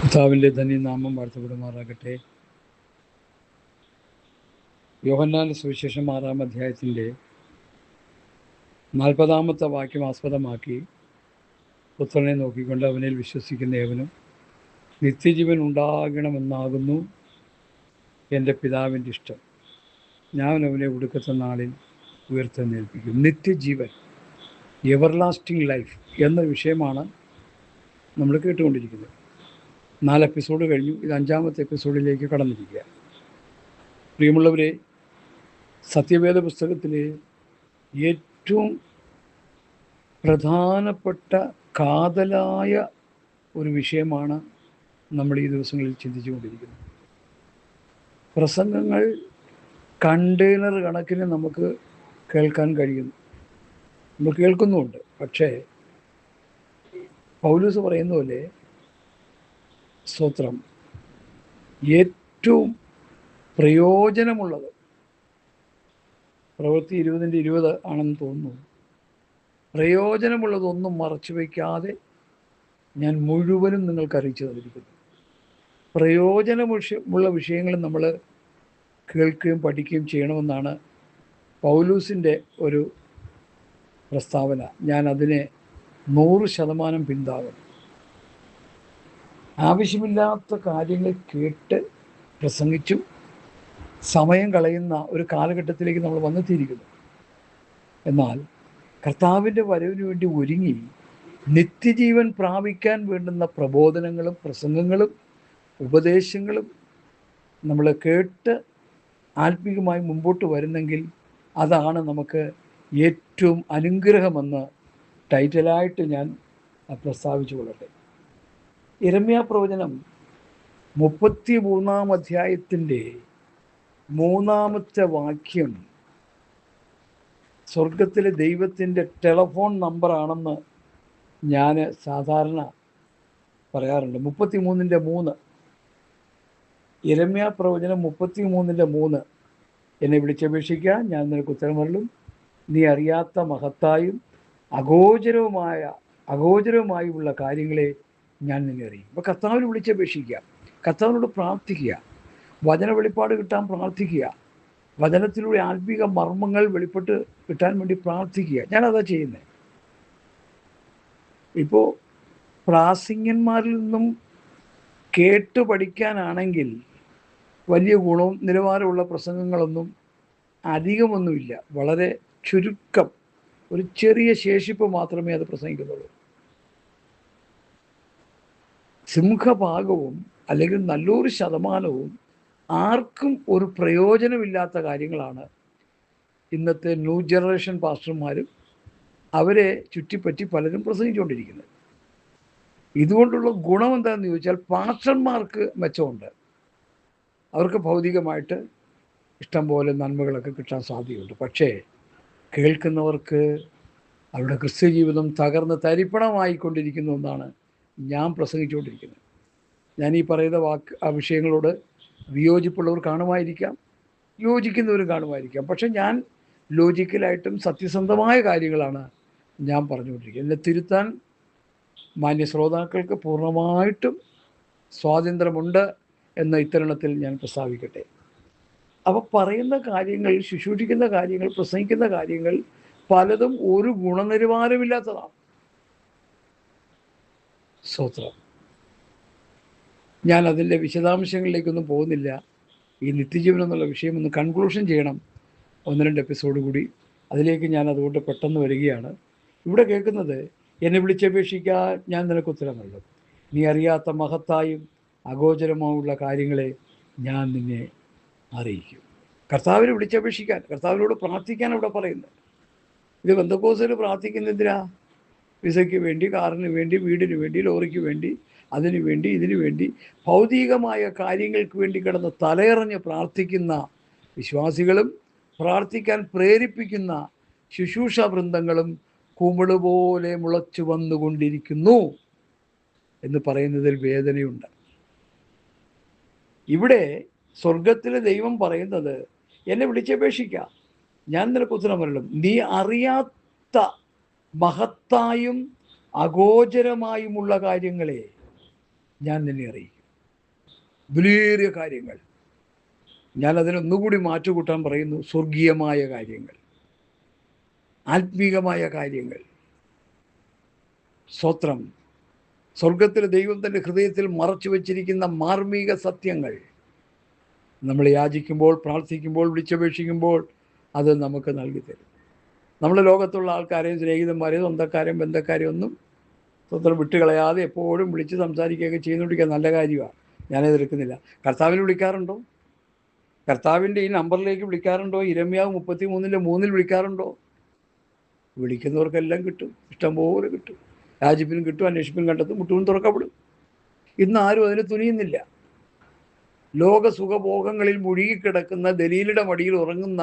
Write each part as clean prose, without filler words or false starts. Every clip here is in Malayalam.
കർത്താവിൻ്റെ ധന്യനാമം വാഴ്ത്തപ്പെടുമാറാകട്ടെ. യോഹന്നാന്റെ സുവിശേഷം 6-ാം അധ്യായത്തിൻ്റെ 40-ാമത്തെ വാക്യം ആസ്പദമാക്കി പുത്രനെ നോക്കിക്കൊണ്ട് അവനിൽ വിശ്വസിക്കുന്ന ഏവനും നിത്യജീവൻ ഉണ്ടാകണമെന്നാകുന്നു എൻ്റെ പിതാവിൻ്റെ ഇഷ്ടം. ഞാൻ അവനെ ഒടുക്കത്തെ നാളിൽ ഉയർത്തെഴുന്നേൽപ്പിക്കും. നിത്യജീവൻ, എവർലാസ്റ്റിംഗ് ലൈഫ് എന്ന വിഷയമാണ് നമ്മൾ കേട്ടുകൊണ്ടിരിക്കുന്നത്. 4 എപ്പിസോഡ് കഴിഞ്ഞു. ഇത് 5-ാമത്തെ എപ്പിസോഡിലേക്ക് കടന്നിരിക്കുക. പ്രിയമുള്ളവരെ, സത്യവേദ പുസ്തകത്തിലെ ഏറ്റവും പ്രധാനപ്പെട്ട കാതലായ ഒരു വിഷയമാണ് നമ്മൾ ഈ ദിവസങ്ങളിൽ ചിന്തിച്ചു കൊണ്ടിരിക്കുന്നത്. പ്രസംഗങ്ങൾ കണ്ടെയ്നർ കണക്കിന് നമുക്ക് കേൾക്കാൻ കഴിയുന്നു, നമ്മൾ കേൾക്കുന്നുമുണ്ട്. പക്ഷേ പൗലോസ് പറയുന്ന പോലെ സ്തോത്രം, ഏറ്റവും പ്രയോജനമുള്ളത് പ്രവൃത്തി 20-20 ആണെന്ന് തോന്നുന്നു. പ്രയോജനമുള്ളതൊന്നും മറച്ചു വയ്ക്കാതെ ഞാൻ മുഴുവനും നിങ്ങൾക്ക് അറിയിച്ചു തന്നിരിക്കുന്നു. പ്രയോജനമുള്ള വിഷയങ്ങൾ നമ്മൾ കേൾക്കുകയും പഠിക്കുകയും ചെയ്യണമെന്നാണ് പൗലൂസിൻ്റെ ഒരു പ്രസ്താവന. ഞാൻ അതിനെ 100% പിന്താങ്ങും. ആവശ്യമില്ലാത്ത കാര്യങ്ങൾ കേട്ട് പ്രസംഗിച്ചു സമയം കളയുന്ന ഒരു കാലഘട്ടത്തിലേക്ക് നമ്മൾ വന്നെത്തിയിരിക്കുന്നു. എന്നാൽ കർത്താവിൻ്റെ വരവിന് വേണ്ടി ഒരുങ്ങി നിത്യജീവൻ പ്രാപിക്കാൻ വേണ്ടുന്ന പ്രബോധനങ്ങളും പ്രസംഗങ്ങളും ഉപദേശങ്ങളും നമ്മൾ കേട്ട് ആത്മീകമായി മുമ്പോട്ട് വരുന്നെങ്കിൽ അതാണ് നമുക്ക് ഏറ്റവും അനുഗ്രഹമെന്ന് ടൈറ്റലായിട്ട് ഞാൻ പ്രസ്താവിച്ചു കൊള്ളട്ടെ. യിരെമ്യാ പ്രവചനം 33-ാം അധ്യായത്തിൻ്റെ 3-ാമത്തെ വാക്യം സ്വർഗത്തിലെ ദൈവത്തിൻ്റെ ടെലഫോൺ നമ്പറാണെന്ന് ഞാൻ സാധാരണ പറയാറുണ്ട്. 33-3 യിരെമ്യാ പ്രവചനം 33-3 എന്നെ വിളിച്ചപേക്ഷിക്കുക, ഞാൻ നിനക്ക് ഉത്തരമരുളും. നീ അറിയാത്ത മഹത്തായും അഗോചരവുമായുള്ള കാര്യങ്ങളെ ഞാൻ നിന്നെ അറിയും. അപ്പോൾ കർത്താവിനെ വിളിച്ചപേക്ഷിക്കുക, കർത്താവിനോട് പ്രാർത്ഥിക്കുക, വചന വെളിപ്പാട് കിട്ടാൻ പ്രാർത്ഥിക്കുക, വചനത്തിലൂടെ ആത്മീക മർമ്മങ്ങൾ വെളിപ്പെട്ട് കിട്ടാൻ വേണ്ടി പ്രാർത്ഥിക്കുക. ഞാനതാ ചെയ്യുന്നത്. ഇപ്പോൾ പ്രാസംഗികന്മാരിൽ നിന്നും കേട്ട് പഠിക്കാനാണെങ്കിൽ വലിയ ഗുണവും നിലവാരമുള്ള പ്രസംഗങ്ങളൊന്നും അധികമൊന്നുമില്ല. വളരെ ചുരുക്കം, ഒരു ചെറിയ ശേഷിപ്പ് മാത്രമേ അത് പ്രസംഗിക്കുന്നുള്ളൂ. സിംഹഭാഗവും അല്ലെങ്കിൽ നല്ലൊരു ശതമാനവും ആർക്കും ഒരു പ്രയോജനമില്ലാത്ത കാര്യങ്ങളാണ് ഇന്നത്തെ ന്യൂ ജനറേഷൻ പാസ്റ്റർമാരും അവരെ ചുറ്റിപ്പറ്റി പലരും പ്രസംഗിച്ചുകൊണ്ടിരിക്കുന്നത്. ഇതുകൊണ്ടുള്ള ഗുണം എന്താണെന്ന് ചോദിച്ചാൽ, പാസ്റ്റർമാർക്ക് മെച്ചമുണ്ട്. അവർക്ക് ഭൗതികമായിട്ട് ഇഷ്ടംപോലെ നന്മകളൊക്കെ കിട്ടാൻ സാധ്യതയുണ്ട്. പക്ഷേ കേൾക്കുന്നവർക്ക് അവരുടെ ക്രിസ്ത്യ ജീവിതം തകർന്ന് തരിപ്പണമായിക്കൊണ്ടിരിക്കുന്നു എന്നാണ് ഞാൻ പ്രസംഗിച്ചുകൊണ്ടിരിക്കുന്നത്. ഞാൻ ഈ പറയുന്ന വിഷയങ്ങളോട് വിയോജിപ്പുള്ളവർ കാണുമായിരിക്കാം, യോജിക്കുന്നവർ കാണുമായിരിക്കാം. പക്ഷെ ഞാൻ ലോജിക്കലായിട്ടും സത്യസന്ധമായ കാര്യങ്ങളാണ് ഞാൻ പറഞ്ഞുകൊണ്ടിരിക്കുന്നത്. എന്നെ തിരുത്താൻ മാന്യ ശ്രോതാക്കൾക്ക് പൂർണ്ണമായിട്ടും സ്വാതന്ത്ര്യമുണ്ട് എന്ന ഇത്തരണത്തിൽ ഞാൻ പ്രസ്താവിക്കട്ടെ. അപ്പോൾ പറയുന്ന കാര്യങ്ങൾ, ശുശ്രൂഷിക്കുന്ന കാര്യങ്ങൾ, പ്രസംഗിക്കുന്ന കാര്യങ്ങൾ പലതും ഒരു ഗുണനിലവാരമില്ലാത്തതാണ്. സ്തോത്രം. ഞാൻ അതിൻ്റെ വിശദാംശങ്ങളിലേക്കൊന്നും പോകുന്നില്ല. ഈ നിത്യജീവൻ എന്നുള്ള വിഷയം ഒന്ന് കൺക്ലൂഷൻ ചെയ്യണം, 1-2 എപ്പിസോഡ് കൂടി. അതിലേക്ക് ഞാൻ അതുകൊണ്ട് പെട്ടെന്ന് വരികയാണ്. ഇവിടെ കേൾക്കുന്നത്, എന്നെ വിളിച്ചപേക്ഷിക്കാൻ ഞാൻ നിനക്ക് ഉത്തരമരുളും. നീ അറിയാത്ത മഹത്തായും അഗോചരമായുള്ള കാര്യങ്ങളെ ഞാൻ നിന്നെ അറിയിക്കും. കർത്താവിനെ വിളിച്ചപേക്ഷിക്കാൻ, കർത്താവിനോട് പ്രാർത്ഥിക്കാൻ അവിടെ പറയുന്നത്. ഇത് പെന്തക്കോസ്തിൽ പ്രാർത്ഥിക്കുന്നതിനാ? വിസയ്ക്ക് വേണ്ടി, കാറിന് വേണ്ടി, വീടിന് വേണ്ടി, ലോറിക്ക് വേണ്ടി, അതിനു വേണ്ടി, ഇതിനു വേണ്ടി, ഭൗതികമായ കാര്യങ്ങൾക്ക് വേണ്ടി കിടന്ന് തലയിറഞ്ഞ് പ്രാർത്ഥിക്കുന്ന വിശ്വാസികളും പ്രാർത്ഥിക്കാൻ പ്രേരിപ്പിക്കുന്ന ശുശ്രൂഷ വൃന്ദങ്ങളും കുമിള് പോലെ മുളച്ചു വന്നുകൊണ്ടിരിക്കുന്നു എന്ന് പറയുന്നതിൽ വേദനയുണ്ട്. ഇവിടെ സ്വർഗത്തിലെ ദൈവം പറയുന്നത്, എന്നെ വിളിച്ചപേക്ഷിക്കാം, ഞാൻ നിനക്ക് ഉത്തരമരുളും. നീ അറിയാത്ത മഹത്തായും അഗോചരമായുമുള്ള കാര്യങ്ങളെ ഞാൻ നിന്നെ അറിയിക്കും. വിലയേറിയ കാര്യങ്ങൾ. ഞാൻ അതിനൊന്നുകൂടി മാറ്റുകൂട്ടാൻ പറയുന്നു. സ്വർഗീയമായ കാര്യങ്ങൾ, ആത്മീകമായ കാര്യങ്ങൾ. സ്തോത്രം. സ്വർഗത്തിൽ ദൈവം തൻ്റെ ഹൃദയത്തിൽ മറച്ചു വച്ചിരിക്കുന്ന മാർമിക സത്യങ്ങൾ നമ്മൾ യാചിക്കുമ്പോൾ, പ്രാർത്ഥിക്കുമ്പോൾ, വിളിച്ചപേക്ഷിക്കുമ്പോൾ അത് നമുക്ക് നൽകി തരും. നമ്മൾ ലോകത്തുള്ള ആൾക്കാരെയും സ്നേഹിതന്മാരെയും സ്വന്തക്കാരെയും ബന്ധക്കാരെയും ഒന്നും സ്വന്തം വിട്ടുകളയാതെ എപ്പോഴും വിളിച്ച് സംസാരിക്കുകയൊക്കെ ചെയ്യുന്നുണ്ടിരിക്കുക നല്ല കാര്യമാണ്. ഞാനത് എടുക്കുന്നില്ല. കർത്താവിന് വിളിക്കാറുണ്ടോ? കർത്താവിൻ്റെ ഈ നമ്പറിലേക്ക് വിളിക്കാറുണ്ടോ? ഇരമ്യാവ് 33:3 വിളിക്കാറുണ്ടോ? വിളിക്കുന്നവർക്കെല്ലാം കിട്ടും, ഇഷ്ടംപോലെ കിട്ടും. യാചിപ്പിനും കിട്ടും, അന്വേഷിപ്പിനും കണ്ടെത്തും, മുട്ടും തുറക്കപ്പെടും. ഇന്ന് ആരും അതിന് തുനിയുന്നില്ല. ലോക സുഖഭോഗങ്ങളിൽ മുഴുകിക്കിടക്കുന്ന, ദലീലയുടെ മടിയിൽ ഉറങ്ങുന്ന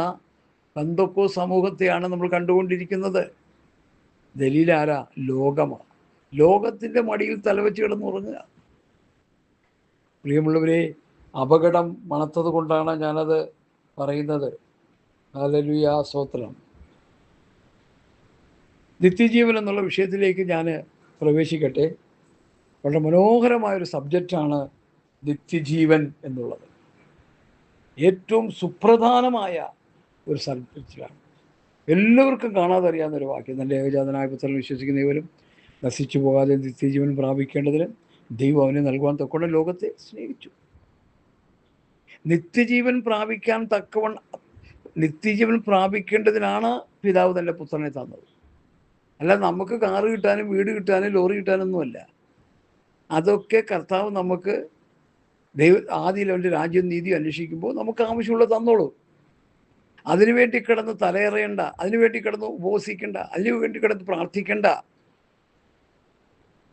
പന്തോക്കോ സമൂഹത്തെയാണ് നമ്മൾ കണ്ടുകൊണ്ടിരിക്കുന്നത്. ദലീൽ ആരാ? ലോകമാണ്. ലോകത്തിൻ്റെ മടിയിൽ തലവെച്ച് കിടന്നുറങ്ങുക. പ്രിയമുള്ളവരെ, അപകടം മണത്തത് കൊണ്ടാണ് ഞാനത് പറയുന്നത്. ഹല്ലേലൂയ, സ്തോത്രം. നിത്യജീവൻ എന്നുള്ള വിഷയത്തിലേക്ക് ഞാൻ പ്രവേശിക്കട്ടെ. വളരെ മനോഹരമായൊരു സബ്ജക്റ്റാണ് നിത്യജീവൻ എന്നുള്ളത്. ഏറ്റവും സുപ്രധാനമായ ഒരു സബ്ജക്റ്റാണ്. എല്ലാവർക്കും കാണാതെ അറിയാവുന്നൊരു വാക്യം. തൻ്റെ ഏകജാതനായ പുത്രൻ വിശ്വസിക്കുന്നവരും നശിച്ചു പോകാതെ നിത്യജീവൻ പ്രാപിക്കേണ്ടതിന് ദൈവം അവനെ നൽകുവാൻ തക്കവണ്ണം ലോകത്തെ സ്നേഹിച്ചു. നിത്യജീവൻ പ്രാപിക്കാൻ തക്കവണ്ണം, നിത്യജീവൻ പ്രാപിക്കേണ്ടതിനാണ് പിതാവ് തൻ്റെ പുത്രനെ തന്നത്. അല്ല നമുക്ക് കാറ് കിട്ടാനും വീട് കിട്ടാനും ലോറി കിട്ടാനൊന്നുമല്ല. അതൊക്കെ കർത്താവ് നമുക്ക് ആദിയിൽ അവൻ്റെ രാജ്യം നീതി അന്വേഷിക്കുമ്പോൾ നമുക്ക് ആവശ്യമുള്ള തന്നോളൂ. അതിനുവേണ്ടി കിടന്ന് തലയറയണ്ട, അതിനുവേണ്ടി കിടന്ന് ഉപവസിക്കണ്ട, അതിനുവേണ്ടി കിടന്ന് പ്രാർത്ഥിക്കണ്ട.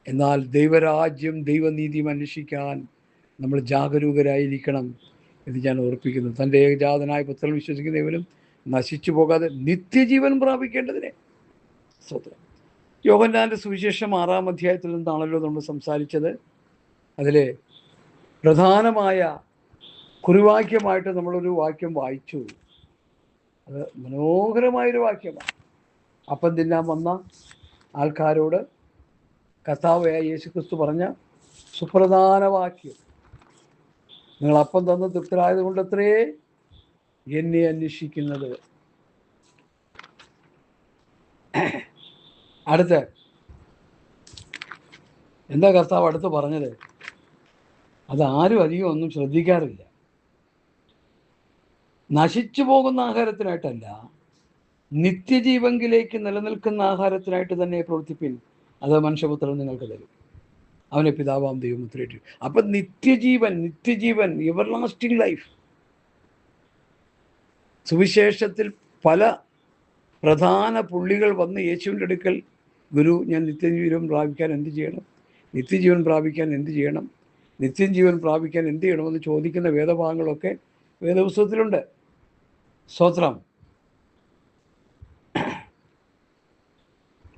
എന്നാൽ ദൈവരാജ്യം ദൈവനീതിയും അന്വേഷിക്കാൻ നമ്മൾ ജാഗരൂകരായിരിക്കണം എന്ന് ഞാൻ ഓർപ്പിക്കുന്നു. തൻ്റെ ഏകജാതനായ പുത്രൻ വിശ്വസിക്കുന്നവരും നശിച്ചു പോകാതെ നിത്യജീവൻ പ്രാപിക്കേണ്ടതിനെ. സ്തോത്രം. യോഹന്നാൻ്റെ സുവിശേഷം 6-ാം അധ്യായത്തിൽ നിന്നാണല്ലോ നമ്മൾ സംസാരിച്ചത്. അതിൽ പ്രധാനമായ കുറിവാക്യമായിട്ട് നമ്മളൊരു വാക്യം വായിച്ചു. അത് മനോഹരമായൊരു വാക്യമാണ്. അപ്പം തിന്നാൻ വന്ന ആൾക്കാരോട് കർത്താവായ യേശുക്രിസ്തു പറഞ്ഞ സുപ്രധാന വാക്യം, നിങ്ങൾ അപ്പം തന്ന് തൃപ്തരായത് കൊണ്ടത്രേ എന്നെ അന്വേഷിക്കുന്നത്. അടുത്ത് എന്താ കർത്താവ് അടുത്ത് പറഞ്ഞത്? അതാരും അധികം ഒന്നും ശ്രദ്ധിക്കാറില്ല. നശിച്ചു പോകുന്ന ആഹാരത്തിനായിട്ടല്ല, നിത്യജീവങ്കിലേക്ക് നിലനിൽക്കുന്ന ആഹാരത്തിനായിട്ട് തന്നെ പ്രവർത്തിപ്പിൻ, അത് മനുഷ്യപുത്രൻ നിങ്ങൾക്ക് തരും. അവനെ പിതാവാം ദൈവം ഉത്തരേറ്റു. അപ്പം നിത്യജീവൻ എവർലാസ്റ്റിംഗ് ലൈഫ്. സുവിശേഷത്തിൽ പല പ്രധാന പുള്ളികൾ വന്ന് യേശുവിൻ്റെ അടുക്കൽ, ഗുരു, ഞാൻ നിത്യജീവൻ പ്രാപിക്കാൻ എന്ത് ചെയ്യണം? നിത്യജീവൻ പ്രാപിക്കാൻ എന്ത് ചെയ്യണം? നിത്യജീവൻ പ്രാപിക്കാൻ എന്ത് ചെയ്യണമെന്ന് ചോദിക്കുന്ന വേദഭാഗങ്ങളൊക്കെ വേദപുസ്തകത്തിലുണ്ട്. സ്തോത്രം.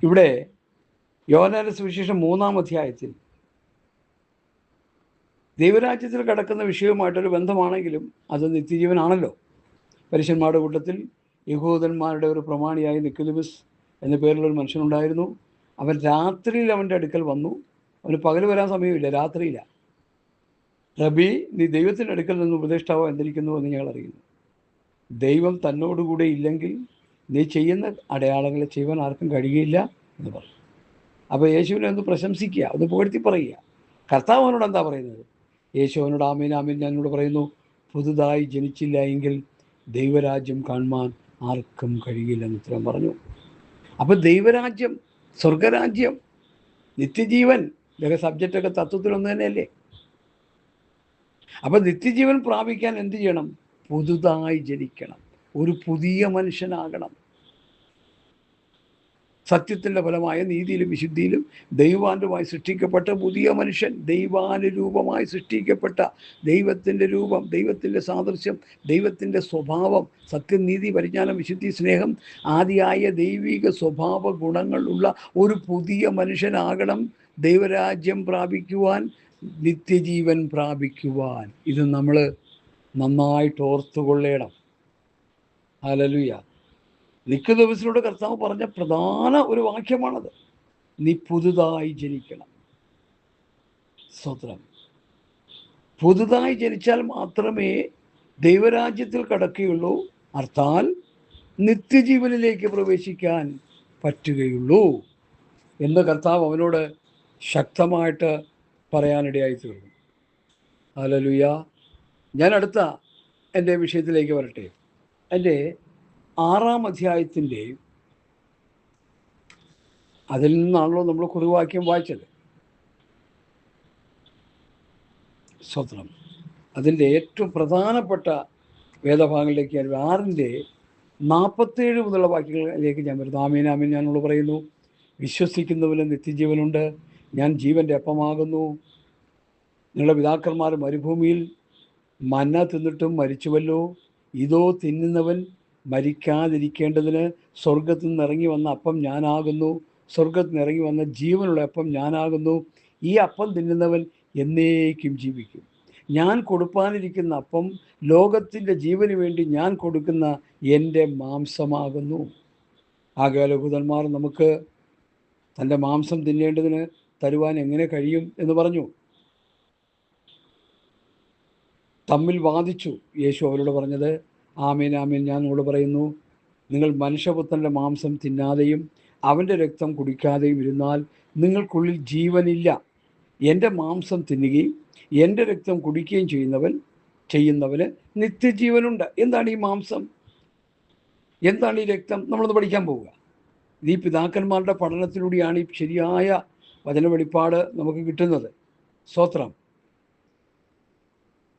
ഇവിടെ യോഹന്നാന്റെ സുവിശേഷം 3-ാം അധ്യായത്തിൽ ദൈവരാജ്യത്തിൽ കിടക്കുന്ന വിഷയവുമായിട്ടൊരു ബന്ധമാണെങ്കിലും അത് നിത്യജീവനാണല്ലോ. പരീശന്മാരുടെ കൂട്ടത്തിൽ യഹൂദന്മാരുടെ ഒരു പ്രമാണിയായി നിക്കോദെമസ് എന്ന പേരുള്ളൊരു മനുഷ്യനുണ്ടായിരുന്നു. അവൻ രാത്രിയിൽ അവൻ്റെ അടുക്കൽ വന്നു. അവന് പകൽ വരാൻ സമയമില്ല, രാത്രിയിലാണ്. റബി, നീ ദൈവത്തിൻ്റെ അടുക്കൽ നിന്ന് ഉപദേഷ്ടാവോ എന്തിരിക്കുന്നു എന്ന് ഞങ്ങൾ അറിയുന്നു. ദൈവം തന്നോടുകൂടെ ഇല്ലെങ്കിൽ നീ ചെയ്യുന്ന അടയാളങ്ങളെ ചെയ്യുവാൻ ആർക്കും കഴിയുകയില്ല എന്ന് പറഞ്ഞു. അപ്പോൾ യേശുവിനെ ഒന്ന് പ്രശംസിക്കുക, ഒന്ന് പുകഴ്ത്തി പറയുക. കർത്താവ് അവനോട് എന്താ പറയുന്നത്? യേശു അവനോട് ആമേൻ ആമേൻ ഞാനോട് പറയുന്നു, പുതുതായി ജനിച്ചില്ല എങ്കിൽ ദൈവരാജ്യം കാണുവാൻ ആർക്കും കഴിയില്ലെന്ന് ഉത്തരം പറഞ്ഞു. അപ്പോൾ ദൈവരാജ്യം, സ്വർഗരാജ്യം, നിത്യജീവൻ, ഇതൊക്കെ സബ്ജക്റ്റൊക്കെ തത്വത്തിലൊന്നു തന്നെയല്ലേ? അപ്പം നിത്യജീവൻ പ്രാപിക്കാൻ എന്ത് ചെയ്യണം? പുതുതായി ജനിക്കണം, ഒരു പുതിയ മനുഷ്യനാകണം. സത്യത്തിൻ്റെ ഫലമായ നീതിയിലും വിശുദ്ധിയിലും ദൈവാനുരൂപമായി സൃഷ്ടിക്കപ്പെട്ട പുതിയ മനുഷ്യൻ, ദൈവാനുരൂപമായി സൃഷ്ടിക്കപ്പെട്ട, ദൈവത്തിൻ്റെ രൂപം, ദൈവത്തിൻ്റെ സാദൃശ്യം, ദൈവത്തിൻ്റെ സ്വഭാവം, സത്യം, നീതി, പരിജ്ഞാനം, വിശുദ്ധി, സ്നേഹം ആദിയായ ദൈവിക സ്വഭാവ ഗുണങ്ങളുള്ള ഒരു പുതിയ മനുഷ്യനാകണം ദൈവരാജ്യം പ്രാപിക്കുവാൻ, നിത്യജീവൻ പ്രാപിക്കുവാൻ. ഇത് നമ്മൾ നന്നായിട്ട് ഓർത്തുകൊള്ളണം. ഹല്ലേലൂയ. നിക്കോദെമസിനോട് കർത്താവ് പറഞ്ഞ പ്രധാന ഒരു വാക്യമാണത്. നീ പുതുതായി ജനിക്കണം. സ്തോത്രം. പുതുതായി ജനിച്ചാൽ മാത്രമേ ദൈവരാജ്യത്തിൽ കടക്കുകയുള്ളൂ, അർത്ഥാൽ നിത്യജീവനിലേക്ക് പ്രവേശിക്കാൻ പറ്റുകയുള്ളൂ എന്ന് കർത്താവ് അവനോട് ശക്തമായിട്ട് പറയാനിടയായി തീർന്നു. ഹല്ലേലൂയ. ഞാൻ അടുത്ത എൻ്റെ വിഷയത്തിലേക്ക് വരട്ടെ. എൻ്റെ 6-ാം അധ്യായത്തിൻ്റെ അതിൽ നിന്നാണല്ലോ നമ്മൾ കുറിവാക്യം വായിച്ചത്. സ്തോത്രം. അതിൻ്റെ ഏറ്റവും പ്രധാനപ്പെട്ട വേദഭാഗങ്ങളിലേക്ക് ഞാൻ 6-ന്റെ 47 മുതലുള്ള വാക്യങ്ങളിലേക്ക് ഞാൻ വരുന്നു. ആമേൻ ആമേൻ ഞാനോട് പറയുന്നു, വിശ്വസിക്കുന്നവന് നിത്യജീവനുണ്ട്, ഞാൻ ജീവൻ്റെ അപ്പമാകുന്നു. നിങ്ങളുടെ പിതാക്കന്മാർ മരുഭൂമിയിൽ മന്ന തിന്നിട്ടും മരിച്ചുവല്ലോ. ഇതോ തിന്നുന്നവൻ മരിക്കാതിരിക്കേണ്ടതിന് സ്വർഗത്തിൽ നിന്ന് ഇറങ്ങി വന്ന അപ്പം ഞാനാകുന്നു. സ്വർഗത്തിൽ നിന്ന് ഇറങ്ങി വന്ന ജീവനുള്ള അപ്പം ഞാനാകുന്നു. ഈ അപ്പം തിന്നുന്നവൻ എന്നേക്കും ജീവിക്കും. ഞാൻ കൊടുപ്പാനിരിക്കുന്ന അപ്പം ലോകത്തിൻ്റെ ജീവന് വേണ്ടി ഞാൻ കൊടുക്കുന്ന എൻ്റെ മാംസമാകുന്നു. ആകയാൽ യഹൂദന്മാർ നമുക്ക് തൻ്റെ മാംസം തിന്നേണ്ടതിന് തരുവാൻ എങ്ങനെ കഴിയും എന്ന് പറഞ്ഞു. തമ്മിൽ വാദിച്ചു. യേശു അവരോട് പറഞ്ഞത്, ആമേൻ ആമേൻ ഞാൻ നിങ്ങളോട് പറയുന്നു, നിങ്ങൾ മനുഷ്യപുത്രൻ്റെ മാംസം തിന്നാതെയും അവൻ്റെ രക്തം കുടിക്കാതെയും ഇരുന്നാൽ നിങ്ങൾക്കുള്ളിൽ ജീവനില്ല. എൻ്റെ മാംസം തിന്നുകയും എൻ്റെ രക്തം കുടിക്കുകയും ചെയ്യുന്നവന് നിത്യജീവനുണ്ട്. എന്താണ് ഈ മാംസം? എന്താണ് ഈ രക്തം? നമ്മളൊന്ന് പഠിക്കാൻ പോവുക. ഈ പിതാക്കന്മാരുടെ പഠനത്തിലൂടെയാണ് ഈ ശരിയായ വചന വെളിപ്പാട് നമുക്ക് കിട്ടുന്നത്. സ്തോത്രം.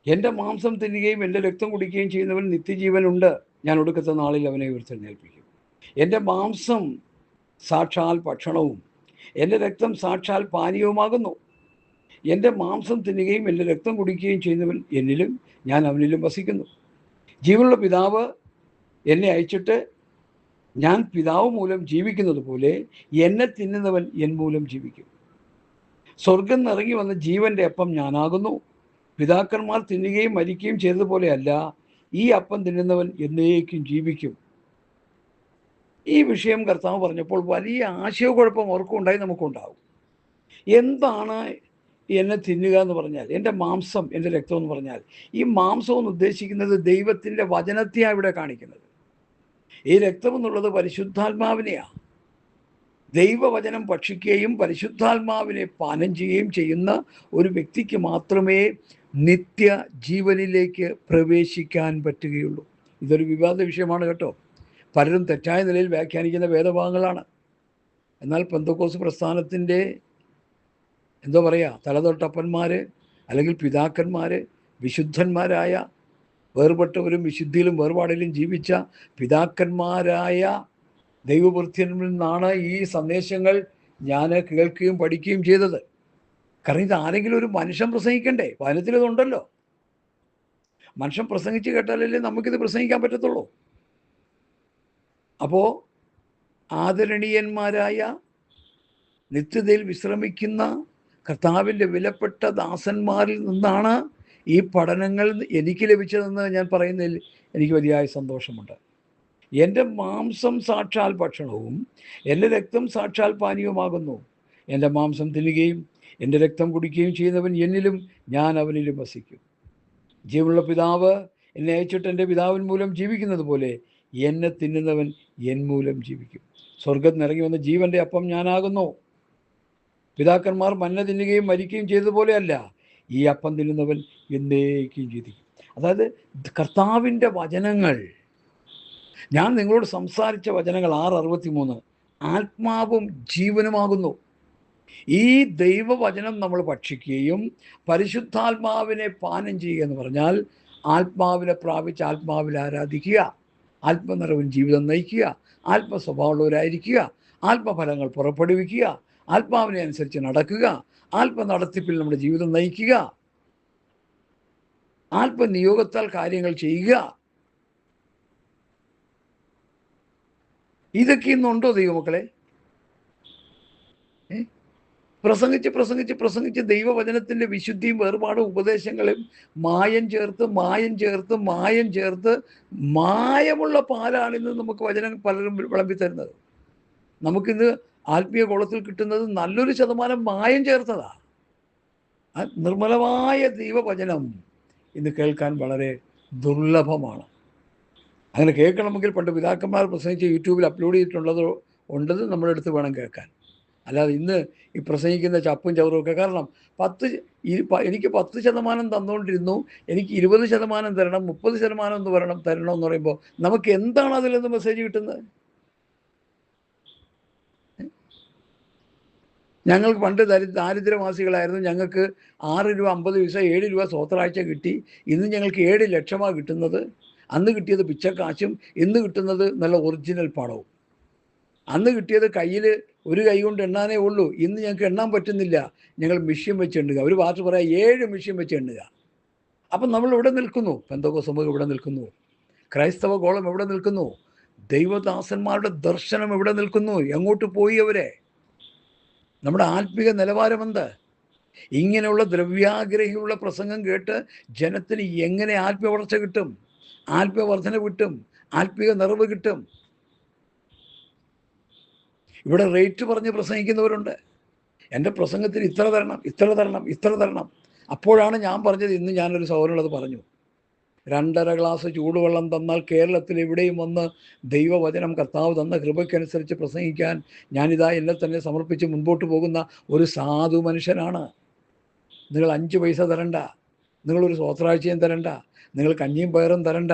എൻ്റെ മാംസം തിന്നുകയും എൻ്റെ രക്തം കുടിക്കുകയും ചെയ്യുന്നവൻ നിത്യജീവനുണ്ട്, ഞാൻ ഒടുക്കത്തെ നാളിൽ അവനെ ഉയർത്തെഴുന്നേൽപ്പിക്കും. എൻ്റെ മാംസം സാക്ഷാൽ ഭക്ഷണവും എൻ്റെ രക്തം സാക്ഷാൽ പാനീയവുമാകുന്നു. എൻ്റെ മാംസം തിന്നുകയും എൻ്റെ രക്തം കുടിക്കുകയും ചെയ്യുന്നവൻ എന്നിലും ഞാൻ അവനിലും വസിക്കുന്നു. ജീവനുള്ള പിതാവ് എന്നെ അയച്ചിട്ട് ഞാൻ പിതാവ് മൂലം ജീവിക്കുന്നത് പോലെ എന്നെ തിന്നുന്നവൻ എൻ മൂലം ജീവിക്കും. സ്വർഗം നിറങ്ങി വന്ന ജീവൻ്റെ അപ്പം ഞാനാകുന്നു. പിതാക്കന്മാർ തിന്നുകയും മരിക്കുകയും ചെയ്തതുപോലെയല്ല, ഈ അപ്പം തിന്നുന്നവൻ എന്നേക്കും ജീവിക്കും. ഈ വിഷയം കർത്താവ് പറഞ്ഞപ്പോൾ വലിയ ആശയക്കുഴപ്പം അവർക്കുണ്ടായി, നമുക്കുണ്ടാവും. എന്താണ് എന്നെ തിന്നുക എന്ന് പറഞ്ഞാൽ? എൻ്റെ മാംസം എൻ്റെ രക്തം എന്ന് പറഞ്ഞാൽ, ഈ മാംസം എന്ന് ഉദ്ദേശിക്കുന്നത് ദൈവത്തിൻ്റെ വചനത്തെയാണ് ഇവിടെ കാണിക്കുന്നത്. ഈ രക്തം എന്നുള്ളത് പരിശുദ്ധാത്മാവിനെയാണ്. ദൈവവചനം ഭക്ഷിക്കുകയും പരിശുദ്ധാത്മാവിനെ പാനം ചെയ്യുകയും ചെയ്യുന്ന ഒരു വ്യക്തിക്ക് മാത്രമേ നിത്യ ജീവനിലേക്ക് പ്രവേശിക്കാൻ പറ്റുകയുള്ളൂ. ഇതൊരു വിവാദ വിഷയമാണ് കേട്ടോ. പലരും തെറ്റായ നിലയിൽ വ്യാഖ്യാനിക്കുന്ന വേദഭാഗങ്ങളാണ്. എന്നാൽ പെന്തക്കോസ്ത് പ്രസ്ഥാനത്തിൻ്റെ തലതൊട്ടപ്പന്മാർ അല്ലെങ്കിൽ പിതാക്കന്മാർ, വിശുദ്ധന്മാരായ, വേർപെട്ടവരും വിശുദ്ധിയിലും വേർപാടിലും ജീവിച്ച പിതാക്കന്മാരായ ദൈവവൃത്യനിൽ നിന്നാണ് ഈ സന്ദേശങ്ങൾ ഞാൻ കേൾക്കുകയും പഠിക്കുകയും ചെയ്തത്. കാരണം ഇത് ആരെങ്കിലും ഒരു മനുഷ്യൻ പ്രസംഗിക്കണ്ടേ? വചനത്തിലിതുണ്ടല്ലോ. മനുഷ്യൻ പ്രസംഗിച്ച് കേട്ടാലല്ലേ നമുക്കിത് പ്രസംഗിക്കാൻ പറ്റത്തുള്ളൂ. അപ്പോൾ ആദരണീയന്മാരായ നിത്യതയിൽ വിശ്രമിക്കുന്ന കർത്താവിൻ്റെ വിലപ്പെട്ട ദാസന്മാരിൽ നിന്നാണ് ഈ പഠനങ്ങൾ എനിക്ക് ലഭിച്ചതെന്ന് ഞാൻ പറയുന്നതിൽ എനിക്ക് വലിയ സന്തോഷമുണ്ട്. എൻ്റെ മാംസം സാക്ഷാൽ ഭക്ഷണവും എൻ്റെ രക്തം സാക്ഷാൽ പാനീയവുമാകുന്നു. എൻ്റെ മാംസം തിന്നുകയും എൻ്റെ രക്തം കുടിക്കുകയും ചെയ്യുന്നവൻ എന്നിലും ഞാൻ അവനിലും വസിക്കും. ജീവനുള്ള പിതാവ് എന്നെ അയച്ചിട്ട് എൻ്റെ പിതാവിൻ മൂലം ജീവിക്കുന്നത് പോലെ എന്നെ തിന്നുന്നവൻ എൻ മൂലം ജീവിക്കും. സ്വർഗത്തിൽ നിറങ്ങി വന്ന ജീവൻ്റെ അപ്പം ഞാനാകുന്നു. പിതാക്കന്മാർ മന്ന തിന്നുകയും മരിക്കുകയും ചെയ്തതുപോലെയല്ല, ഈ അപ്പം തിന്നുന്നവൻ എന്നേക്കും ജീവിക്കും. അതായത് കർത്താവിൻ്റെ വചനങ്ങൾ, ഞാൻ നിങ്ങളോട് സംസാരിച്ച വചനങ്ങൾ 6:63 ആത്മാവും ജീവനുമാകുന്നു. ഈ ദൈവവചനം നമ്മൾ ഭക്ഷിക്കുകയും പരിശുദ്ധാത്മാവിനെ പാനം ചെയ്യുക എന്ന് പറഞ്ഞാൽ ആത്മാവിനെ പ്രാപിച്ച് ആത്മാവിൽ ആരാധിക്കുക, ആത്മനിറവിൻ ജീവിതം നയിക്കുക, ആത്മസ്വഭാവമുള്ളവരായിരിക്കുക, ആത്മഫലങ്ങൾ പുറപ്പെടുവിക്കുക, ആത്മാവിനെ അനുസരിച്ച് നടക്കുക, ആത്മനടത്തിപ്പിൽ നമ്മുടെ ജീവിതം നയിക്കുക, ആത്മനിയോഗത്താൽ കാര്യങ്ങൾ ചെയ്യുക. ഇതൊക്കെ ഇന്നുണ്ടോ ദൈവമക്കളെ? പ്രസംഗിച്ച് ദൈവവചനത്തിൻ്റെ വിശുദ്ധിയും വേർപാടും ഉപദേശങ്ങളും മായം ചേർത്ത് മായമുള്ള പാലാണ് ഇന്ന് നമുക്ക് വചനം പലരും വിളമ്പി തരുന്നത്. നമുക്കിന്ന് ആത്മീയ കുളത്തിൽ കിട്ടുന്നത് നല്ലൊരു ശതമാനം മായം ചേർത്തതാണ്. നിർമ്മലമായ ദൈവവചനം ഇന്ന് കേൾക്കാൻ വളരെ ദുർലഭമാണ്. അങ്ങനെ കേൾക്കണമെങ്കിൽ പണ്ട് പിതാക്കന്മാർ പ്രസംഗിച്ച് യൂട്യൂബിൽ അപ്ലോഡ് ചെയ്തിട്ടുള്ളത് ഉണ്ടത് നമ്മുടെ അടുത്ത് വേണം കേൾക്കാൻ. അല്ലാതെ ഇന്ന് ഈ പ്രസംഗിക്കുന്ന ചപ്പും ചവറും ഒക്കെ, കാരണം എനിക്ക് 10% തന്നുകൊണ്ടിരുന്നു, എനിക്ക് 20% തരണം, 30% എന്ന് തരണം എന്ന് പറയുമ്പോൾ നമുക്ക് എന്താണ് അതിൽ നിന്ന് മെസ്സേജ് കിട്ടുന്നത്? ഞങ്ങൾക്ക് പണ്ട് ദാരിദ്ര്യവാസികളായിരുന്നു, ഞങ്ങൾക്ക് 6 രൂപ 50 പൈസ 7 രൂപ സ്വത്രാഴ്ച കിട്ടി. ഇന്ന് ഞങ്ങൾക്ക് 7 ലക്ഷമാണ് കിട്ടുന്നത്. അന്ന് കിട്ടിയത് പിച്ചക്കാശും ഇന്ന് കിട്ടുന്നത് നല്ല ഒറിജിനൽ പണവും. അന്ന് കിട്ടിയത് കയ്യിൽ ഒരു കൈ കൊണ്ട് എണ്ണാനേ ഉള്ളൂ, ഇന്ന് ഞങ്ങൾക്ക് എണ്ണാൻ പറ്റുന്നില്ല, ഞങ്ങൾ മെഷീൻ വെച്ച് എണ്ണുക. ഒരു പാർട്ടി പറയാം 7 മെഷീൻ വെച്ച് എണ്ണുക. അപ്പം നമ്മൾ എവിടെ നിൽക്കുന്നു? പെന്തക്കോസ്ത് സമൂഹം എവിടെ നിൽക്കുന്നു? ക്രൈസ്തവ ഗോളം എവിടെ നിൽക്കുന്നു? ദൈവദാസന്മാരുടെ ദർശനം എവിടെ നിൽക്കുന്നു? എങ്ങോട്ട് പോയി അവരെ? നമ്മുടെ ആത്മീക നിലവാരം എന്ത്? ഇങ്ങനെയുള്ള ദ്രവ്യാഗ്രഹിയുള്ള പ്രസംഗം കേട്ട് ജനത്തിന് എങ്ങനെ ആത്മീയ വളർച്ച കിട്ടും? ആത്മീയ വർധന കിട്ടും? ആത്മീയ നിറവ് കിട്ടും? ഇവിടെ റേറ്റ് പറഞ്ഞ് പ്രസംഗിക്കുന്നവരുണ്ട്. എൻ്റെ പ്രസംഗത്തിന് ഇത്ര തരണം, ഇത്ര തരണം, ഇത്ര തരണം. അപ്പോഴാണ് ഞാൻ പറഞ്ഞത്, ഇന്ന് ഞാനൊരു സഹോദരനത് പറഞ്ഞു, 2.5 ഗ്ലാസ് ചൂടുവെള്ളം തന്നാൽ കേരളത്തിൽ എവിടെയും വന്ന് ദൈവവചനം കർത്താവ് തന്ന കൃപയ്ക്കനുസരിച്ച് പ്രസംഗിക്കാൻ ഞാനിതാ എന്നെ തന്നെ സമർപ്പിച്ച് മുൻപോട്ട് പോകുന്ന ഒരു സാധു മനുഷ്യനാണ്. നിങ്ങൾ 5 പൈസ തരണ്ട, നിങ്ങളൊരു സ്വത്രാഴ്ചയും തരണ്ട, നിങ്ങൾ കഞ്ഞിയും പയറും തരണ്ട.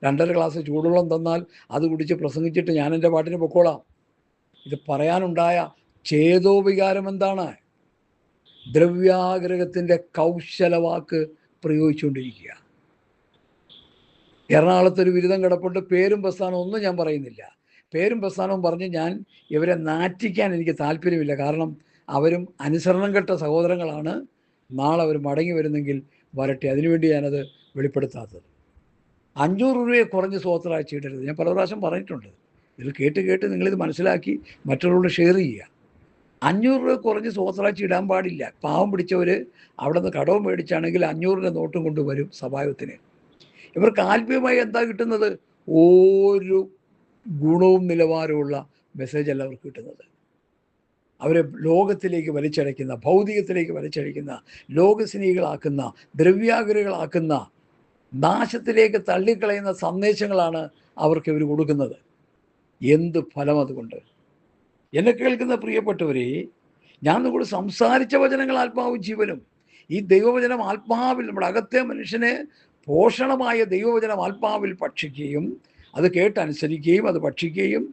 2.5 ഗ്ലാസ് ചൂടുവെള്ളം തന്നാൽ അത് കുടിച്ച് പ്രസംഗിച്ചിട്ട് ഞാൻ എൻ്റെ പാട്ടിന് പൊക്കോളാം. ഇത് പറയാനുണ്ടായ ചേതോവികാരം എന്താണ്? ദ്രവ്യാഗ്രഹത്തിൻ്റെ കൗശലവാക്ക് പ്രയോഗിച്ചുകൊണ്ടിരിക്കുക. എറണാകുളത്തൊരു ബിരുദം കിടപ്പുണ്ട്, പേരും പ്രസ്ഥാനവും ഒന്നും ഞാൻ പറയുന്നില്ല. പേരും പ്രസ്ഥാനവും പറഞ്ഞ് ഞാൻ ഇവരെ നാറ്റിക്കാൻ എനിക്ക് താല്പര്യമില്ല. കാരണം അവരും അനുസരണം കെട്ട സഹോദരങ്ങളാണ്. നാളെ അവർ മടങ്ങി വരുന്നെങ്കിൽ വരട്ടെ, അതിനുവേണ്ടി ഞാനത് വെളിപ്പെടുത്താത്തത്. 500 രൂപയെ കുറഞ്ഞ് സ്വത്രാഴ്ച ഇടരുത്. ഞാൻ പല പ്രാവശ്യം പറഞ്ഞിട്ടുണ്ട്. ഇതിൽ കേട്ട് നിങ്ങളിത് മനസ്സിലാക്കി മറ്റുള്ളവരോട് ഷെയർ ചെയ്യുക. 500 രൂപ കുറഞ്ഞ് സ്വത്രാഴ്ച ഇടാൻ പാടില്ല. പാവം പിടിച്ചവർ അവിടെ നിന്ന് കടവും മേടിച്ചാണെങ്കിൽ 500 നോട്ടും കൊണ്ടുവരും സഭായത്തിന്. ഇവർക്ക് ആത്മീയമായി എന്താ കിട്ടുന്നത്? ഒരു ഗുണവും നിലവാരമുള്ള മെസ്സേജ് അല്ല അവർക്ക് കിട്ടുന്നത്. അവരെ ലോകത്തിലേക്ക് വലിച്ചടയ്ക്കുന്ന, ഭൗതികത്തിലേക്ക് വലിച്ചടയ്ക്കുന്ന, ലോകസ്നേഹികളാക്കുന്ന, ദ്രവ്യാഗ്രഹികളാക്കുന്ന, നാശത്തിലേക്ക് തള്ളിക്കളയുന്ന സന്ദേശങ്ങളാണ് അവർക്ക് ഇവർ കൊടുക്കുന്നത്. എന്ത് ഫലം അതുകൊണ്ട്? എന്നെ കേൾക്കുന്ന പ്രിയപ്പെട്ടവരെ, ഞാൻ നിങ്ങളോട് സംസാരിച്ച വചനങ്ങൾ ആത്മാവും ജീവനും. ഈ ദൈവവചനം ആത്മാവിൽ, നമ്മുടെ അകത്തെ മനുഷ്യനെ പോഷണമായ ദൈവവചനം ആത്മാവിൽ ഭക്ഷിക്കുകയും അത് കേട്ടനുസരിക്കുകയും അത് ഭക്ഷിക്കുകയും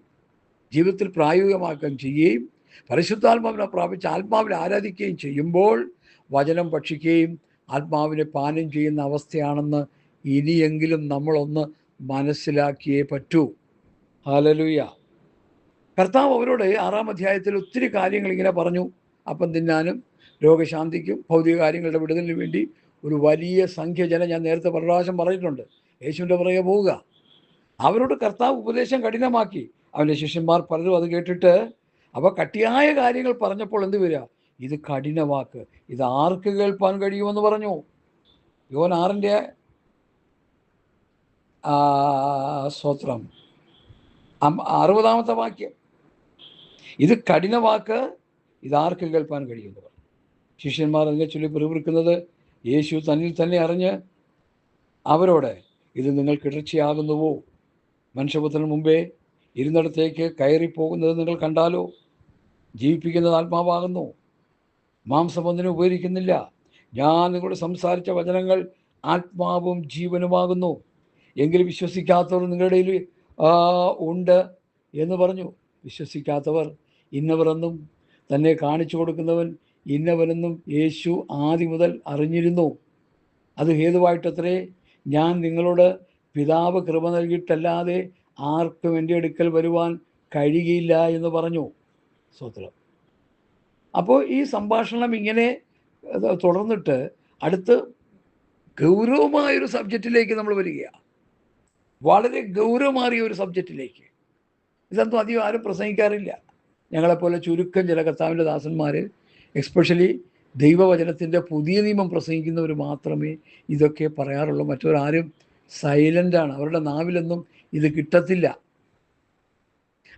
ജീവിതത്തിൽ പ്രായോഗികമാക്കുകയും ചെയ്യുകയും പരിശുദ്ധാത്മാവിനെ പ്രാപിച്ച് ആത്മാവിനെ ആരാധിക്കുകയും ചെയ്യുമ്പോൾ വചനം ഭക്ഷിക്കുകയും ആത്മാവിനെ പാനം ചെയ്യുന്ന അവസ്ഥയാണെന്ന് ഇനിയെങ്കിലും നമ്മളൊന്ന് മനസ്സിലാക്കിയേ പറ്റൂ. ഹല്ലേലൂയ. കർത്താവ് അവരോട് 6-ാം അധ്യായത്തിൽ ഒത്തിരി കാര്യങ്ങൾ ഇങ്ങനെ പറഞ്ഞു. അപ്പം തിന്നാനും രോഗശാന്തിക്കും ഭൗതിക കാര്യങ്ങളുടെ വിടുതലിന് വേണ്ടി ഒരു വലിയ സംഖ്യ ജനം, ഞാൻ നേരത്തെ പ്രാവശ്യം പറഞ്ഞിട്ടുണ്ട്, യേശുവിൻ്റെ പുറകെ പോവുക. അവരോട് കർത്താവ് ഉപദേശം കഠിനമാക്കി. അവൻ്റെ ശിഷ്യന്മാർ പലരും അത് കേട്ടിട്ട് അവ കട്ടിയായ കാര്യങ്ങൾ പറഞ്ഞപ്പോൾ എന്ത് വരിക? ഇത് കഠിനവാക്ക്, ഇത് ആർക്ക് കേൾപ്പാൻ കഴിയുമെന്ന് പറഞ്ഞു. യോഹന്നാൻ 6-ന്റെ സ്തോത്രം 60-ാമത്തെ വാക്യം, ഇത് കഠിനവാക്ക്, ഇതാർക്ക് കേൾപ്പാൻ കഴിയുമെന്ന് പറഞ്ഞു. ശിഷ്യന്മാർ അതിനെ ചൊല്ലി പിറുപിറുക്കുന്നത് യേശു തന്നിൽ തന്നെ അറിഞ്ഞ് അവരോട്, ഇത് നിങ്ങൾക്ക് ഇടർച്ചയാകുന്നുവോ? മനുഷ്യപുത്രന് മുമ്പേ ഇരുന്നിടത്തേക്ക് കയറിപ്പോകുന്നത് നിങ്ങൾ കണ്ടാലോ? ജീവിപ്പിക്കുന്നത് ആത്മാവാകുന്നു, മാംസമൊന്നിനും ഉപകരിക്കുന്നില്ല. ഞാൻ നിങ്ങളോട് സംസാരിച്ച വചനങ്ങൾ ആത്മാവും ജീവനുമാകുന്നു. എങ്കിലും വിശ്വസിക്കാത്തവർ നിങ്ങളുടെ ഇടയിൽ ഉണ്ട് എന്ന് പറഞ്ഞു. വിശ്വസിക്കാത്തവർ ഇന്നവരെന്നും തന്നെ കാണിച്ചു കൊടുക്കുന്നവൻ ഇന്നവനെന്നും യേശു ആദ്യം മുതൽ അറിഞ്ഞിരുന്നു. അത് ഹേതുവായിട്ടത്രേ ഞാൻ നിങ്ങളോട് പിതാവ് കൃപ നൽകിയിട്ടല്ലാതെ ആർക്കും എൻ്റെ അടുക്കൽ വരുവാൻ കഴിയുകയില്ല എന്ന് പറഞ്ഞു. സ്തോത്രം. അപ്പോൾ ഈ സംഭാഷണം ഇങ്ങനെ തുടർന്നിട്ട് അടുത്ത് ഗൗരവമായൊരു സബ്ജക്റ്റിലേക്ക് നമ്മൾ വരികയാണ്. വളരെ ഗൗരവമേറിയ ഒരു സബ്ജക്റ്റിലേക്ക്. ഇതൊന്നും അധികം ആരും പ്രസംഗിക്കാറില്ല. ഞങ്ങളെപ്പോലെ ചുരുക്കം ചില കർത്താവിൻ്റെ ദാസന്മാർ, എസ്പെഷ്യലി ദൈവവചനത്തിൻ്റെ പുതിയ നിയമം പ്രസംഗിക്കുന്നവർ മാത്രമേ ഇതൊക്കെ പറയാറുള്ളൂ. മറ്റവരാരും സൈലൻ്റാണ്. അവരുടെ നാവിലൊന്നും ഇത് കിട്ടത്തില്ല,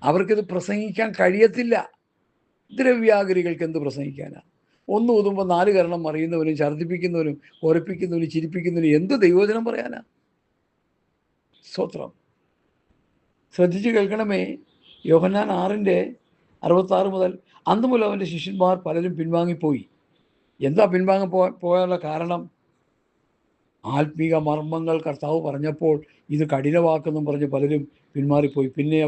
അവർക്കിത് പ്രസംഗിക്കാൻ കഴിയത്തില്ല. ദ്രവ്യാഗ്രഹികൾക്ക് എന്ത് പ്രസംഗിക്കാനാണ്? ഒന്ന് ഊതുമ്പോൾ 4 കരണം മറിയുന്നവനും ഛർദ്ദിപ്പിക്കുന്നവനും ഉറപ്പിക്കുന്നവനും ചിരിപ്പിക്കുന്നവനും എന്ത് ദൈവവചനം പറയാനാ? സ്തോത്രം. ശ്രദ്ധിച്ച് കേൾക്കണമേ. യോഹന്നാൻ 6:66 മുതൽ, അന്ന് മുതൽ അവൻ്റെ ശിഷ്യന്മാർ പലരും പിൻവാങ്ങിപ്പോയി. എന്താ പിൻവാങ്ങി പോയാനുള്ള കാരണം? ആത്മീക മർമ്മങ്ങൾ കർത്താവ് പറഞ്ഞപ്പോൾ ഇത് കഠിനവാക്കെന്നും പറഞ്ഞ് പലരും പിന്മാറിപ്പോയി. പിന്നെ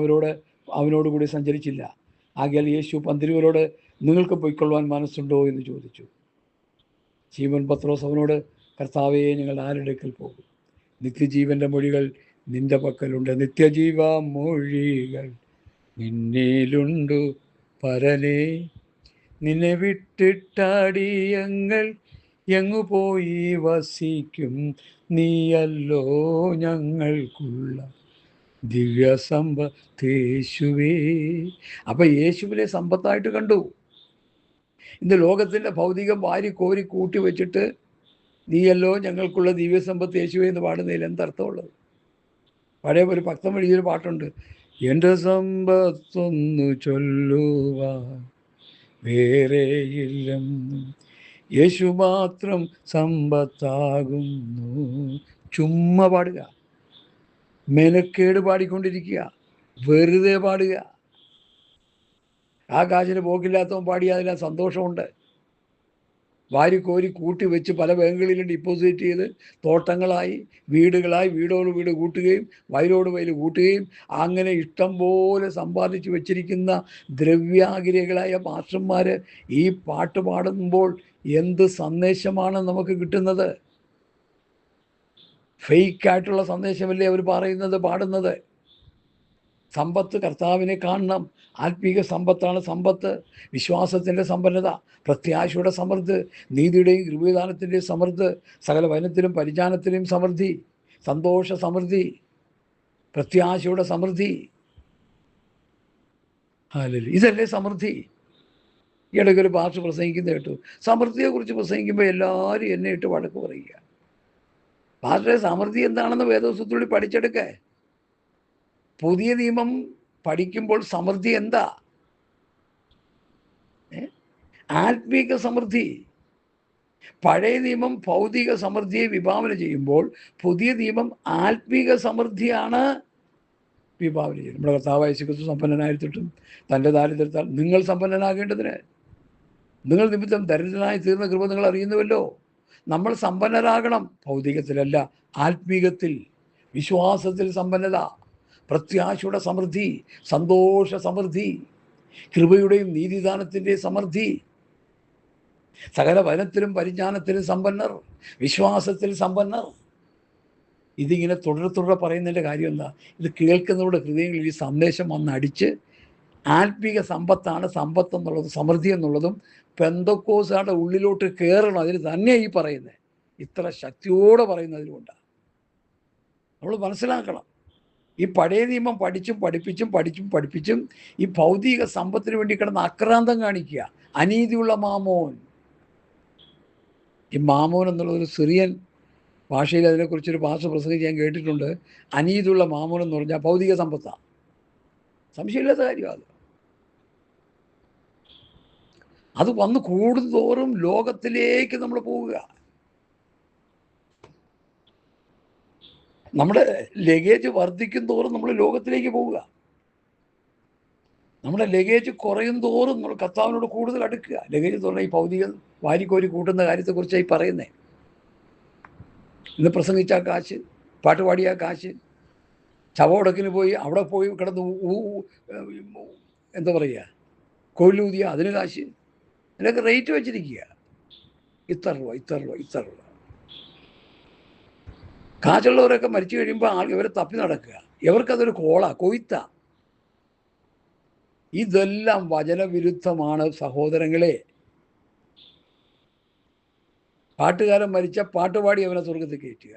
അവനോടുകൂടി സഞ്ചരിച്ചില്ല. ആകയാൽ യേശു പന്തിരുവരോട്, നിങ്ങൾക്ക് പൊയ്ക്കൊള്ളുവാൻ മനസ്സുണ്ടോ എന്ന് ചോദിച്ചു. ശീമോൻ പത്രോസ് അവനോട്, കർത്താവേ, ഞങ്ങൾ ആരുടെ അടുക്കൽ പോകും? നിത്യജീവൻ്റെ മൊഴികൾ നിന്റെ പക്കലുണ്ട്. നിത്യജീവ മൊഴികൾ നിന്നിലുണ്ടു പരനേ, നിന്നെ വിട്ടിട്ടടിയങ്ങൾ എങ്ങു പോയി വസിക്കും? നീയല്ലോ ഞങ്ങൾക്കുള്ള ദിവ്യസമ്പത്തേശുവേ. അപ്പം യേശുവിനെ സമ്പത്തായിട്ട് കണ്ടു. ഇന്ന് ലോകത്തിൻ്റെ ഭൗതികം വാരി കോരി കൂട്ടി വെച്ചിട്ട് നീയല്ലോ ഞങ്ങൾക്കുള്ള ദിവ്യസമ്പത്ത് യേശുവേ എന്ന് പാടുന്നതിൽ എന്തർത്ഥമുള്ളത്? പഴയ ഒരു ഭക്തൻ എഴുതിയൊരു പാട്ടുണ്ട്, എൻ്റെ സമ്പത്തൊന്നു ചൊല്ലുവാൻ വേറെയില്ലെന്നും യേശു മാത്രം സമ്പത്താകുന്നു. ചുമ്മാ പാടുക, മെനക്കേട് പാടിക്കൊണ്ടിരിക്കുക, വെറുതെ പാടുക. ആ കാശിന് പോക്കില്ലാത്തവൻ പാടിയാൽ അതിന് സന്തോഷമുണ്ട്. വാരിക്കോരി കൂട്ടി വെച്ച് പല ബാങ്കുകളിലും ഡിപ്പോസിറ്റ് ചെയ്ത് തോട്ടങ്ങളായി, വീടുകളായി, വീടോട് വീട് കൂട്ടുകയും വയലോട് വയൽ കൂട്ടുകയും അങ്ങനെ ഇഷ്ടം പോലെ സമ്പാദിച്ചു വെച്ചിരിക്കുന്ന ദ്രവ്യാഗ്രഹികളായ മാസ്റ്റർമാർ ഈ പാട്ട് പാടുമ്പോൾ എന്ത് സന്ദേശമാണ് നമുക്ക് കിട്ടുന്നത്? ഫേക്കായിട്ടുള്ള സന്ദേശമല്ലേ അവർ പാടുന്നത്. സമ്പത്ത് കർത്താവിനെ കാണണം. ആത്മീക സമ്പത്താണ് സമ്പത്ത്. വിശ്വാസത്തിൻ്റെ സമ്പന്നത, പ്രത്യാശയുടെ സമൃദ്ധി, നീതിയുടെയും കൃപദാനത്തിൻ്റെയും സമൃദ്ധി, സകല വനത്തിലും പരിജ്ഞാനത്തിലും സമൃദ്ധി, സന്തോഷ സമൃദ്ധി, പ്രത്യാശയുടെ സമൃദ്ധി. ഇതല്ലേ സമൃദ്ധി? ഇടയ്ക്കൊരു ഭാഷ പ്രസംഗിക്കുന്ന കേട്ടു, സമൃദ്ധിയെക്കുറിച്ച് പ്രസംഗിക്കുമ്പോൾ എല്ലാവരും എന്നെ ഇട്ട് വഴക്ക് പറയുക. ഭാഷയുടെ സമൃദ്ധി എന്താണെന്ന് വേദപുസ്തകത്തിലൂടെ പഠിച്ചെടുക്കേ. പുതിയ നിയമം പഠിക്കുമ്പോൾ സമൃദ്ധി എന്താ? ആത്മീക സമൃദ്ധി. പഴയ നിയമം ഭൗതിക സമൃദ്ധിയെ വിഭാവന ചെയ്യുമ്പോൾ പുതിയ നിയമം ആത്മീക സമൃദ്ധിയാണ് വിഭാവന ചെയ്യുന്നത്. നമ്മുടെ കർത്താവായ യേശുക്രിസ്തു സമ്പന്നനായിരുന്നിട്ടും തൻ്റെ ദാരിദ്ര്യത്താൽ നിങ്ങൾ സമ്പന്നനാകേണ്ടതിന് നിങ്ങൾ നിമിത്തം ദരിദ്രനായി തീർന്ന കൃപ നിങ്ങൾ അറിയുന്നുവല്ലോ. നമ്മൾ സമ്പന്നരാകണം, ഭൗതികത്തിലല്ല, ആത്മീകത്തിൽ, വിശ്വാസത്തിൽ സമ്പന്നത, പ്രത്യാശയുടെ സമൃദ്ധി, സന്തോഷ സമൃദ്ധി, കൃപയുടെയും നീതിദാനത്തിൻ്റെയും സമൃദ്ധി, സകല വനത്തിലും പരിജ്ഞാനത്തിലും സമ്പന്നർ, വിശ്വാസത്തിൽ സമ്പന്നർ. ഇതിങ്ങനെ തുടരെ പറയുന്നതിൻ്റെ കാര്യം എന്താ? ഇത് കേൾക്കുന്നവരുടെ ഹൃദയങ്ങളിൽ ഈ സന്ദേശം വന്നടിച്ച് ആത്മീക സമ്പത്താണ് സമ്പത്തെന്നുള്ളതും സമൃദ്ധി എന്നുള്ളതും പെന്തക്കോസ്തുകാരുടെ ഉള്ളിലോട്ട് കയറണം. അതിന് തന്നെ ഈ പറയുന്നത്, ഇത്ര ശക്തിയോടെ പറയുന്നതിലുകൊണ്ടാണ്. നമ്മൾ മനസ്സിലാക്കണം. ഈ പഴയ നിയമം പഠിപ്പിച്ചും ഈ ഭൗതിക സമ്പത്തിന് വേണ്ടി കിടന്ന് ആക്രാന്തം കാണിക്കുക. അനീതിയുള്ള മാമോൻ. ഈ മാമോൻ എന്നുള്ളതൊരു സിറിയൻ ഭാഷയിൽ അതിനെക്കുറിച്ചൊരു ഭാഷ പ്രസംഗിച്ച് ഞാൻ കേട്ടിട്ടുണ്ട്. അനീതിയുള്ള മാമോൻ എന്ന് പറഞ്ഞാൽ ഭൗതിക സമ്പത്താണ്. സംശയമില്ലാത്ത കാര്യമാണ്. അത് വന്ന് കൂടുന്തോറും ലോകത്തിലേക്ക് നമ്മൾ പോവുക. നമ്മുടെ ലഗേജ് വർദ്ധിക്കും തോറും നമ്മൾ ലോകത്തിലേക്ക് പോവുക. നമ്മുടെ ലഗേജ് കുറയും തോറും നമ്മൾ കർത്താവിനോട് കൂടുതൽ അടുക്കുക. ലഗേജ് എന്ന് പറഞ്ഞാൽ ഈ ഭൗതിക വാരിക്കോരി കൂട്ടുന്ന കാര്യത്തെക്കുറിച്ചായി പറയുന്നത്. ഇന്ന് പ്രസംഗിച്ച കാശ്, പാട്ടുപാടിയ കാശ്, ചവടക്കിന് പോയി അവിടെ പോയി കിടന്ന് എന്താ പറയുക, കൊല്ലൂതിയ അതിന് കാശ്, അതിനൊക്കെ റേറ്റ് വെച്ചിരിക്കുക. ഇത്ര രൂപ. കാശുള്ളവരൊക്കെ മരിച്ചു കഴിയുമ്പോൾ ഇവരെ തപ്പി നടക്കുക. ഇവർക്കതൊരു കൊയ്ത്ത. ഇതെല്ലാം വചനവിരുദ്ധമാണ് സഹോദരങ്ങളെ. പാട്ടുകാരൻ മരിച്ച പാട്ടുപാടി അവനെ സ്വർഗത്തിൽ കയറ്റുക,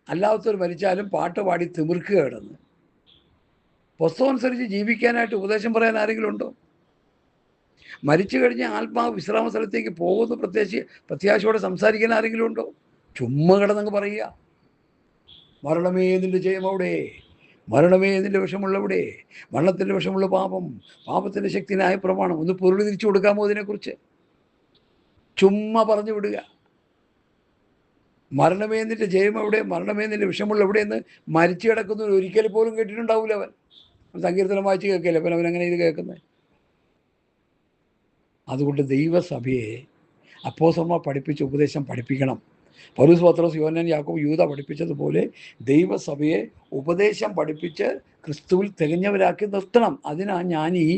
അല്ലാത്തവർ മരിച്ചാലും പാട്ടുപാടി തിമിർക്കുക കിടന്ന്. പുസ്തകം അനുസരിച്ച് ജീവിക്കാനായിട്ട് ഉപദേശം പറയാൻ ആരെങ്കിലും ഉണ്ടോ? മരിച്ചു കഴിഞ്ഞ് ആത്മാവ് വിശ്രാമ സ്ഥലത്തേക്ക് പോകുന്നു പ്രത്യാശയോടെ സംസാരിക്കാൻ ആരെങ്കിലും ഉണ്ടോ? ചുമ്മാ കിടന്നങ്ങ് പറയുക, മരണമേ നിന്റെ ജയം അവിടെ, മരണമേ നിന്റെ വിഷമുള്ളവിടെ, മരണത്തിൻ്റെ വിഷമുള്ള പാപത്തിൻ്റെ ശക്തിനായ പ്രമാണം. ഒന്ന് പൊരുൾ തിരിച്ചു കൊടുക്കാമോ അതിനെക്കുറിച്ച്? ചുമ്മാ പറഞ്ഞു വിടുക. മരണമേന്നിൻ്റെ ജയം എവിടെ, മരണമേന്നിൻ്റെ വിഷമുള്ള എവിടെയെന്ന് മരിച്ചു കിടക്കുന്നവർ ഒരിക്കൽ പോലും കേട്ടിട്ടുണ്ടാവില്ല. അവൻ സങ്കീർത്തനം വായിച്ച് കേൾക്കില്ല, അവൻ അങ്ങനെ ഇത് കേൾക്കുന്നത്. അതുകൊണ്ട് ദൈവസഭയെ അപ്പോസ്തലന്മാർ പഠിപ്പിച്ച ഉപദേശം പഠിപ്പിക്കണം. പൗലോസ്, പത്രോസ്, യോഹന്നാൻ, യാക്കോബ്, യൂദാ പഠിപ്പിച്ചതുപോലെ ദൈവസഭയെ ഉപദേശം പഠിപ്പിച്ച് ക്രിസ്തുവിൽ തികഞ്ഞവരാക്കി നിർത്തണം. അതിനാണ് ഞാൻ ഈ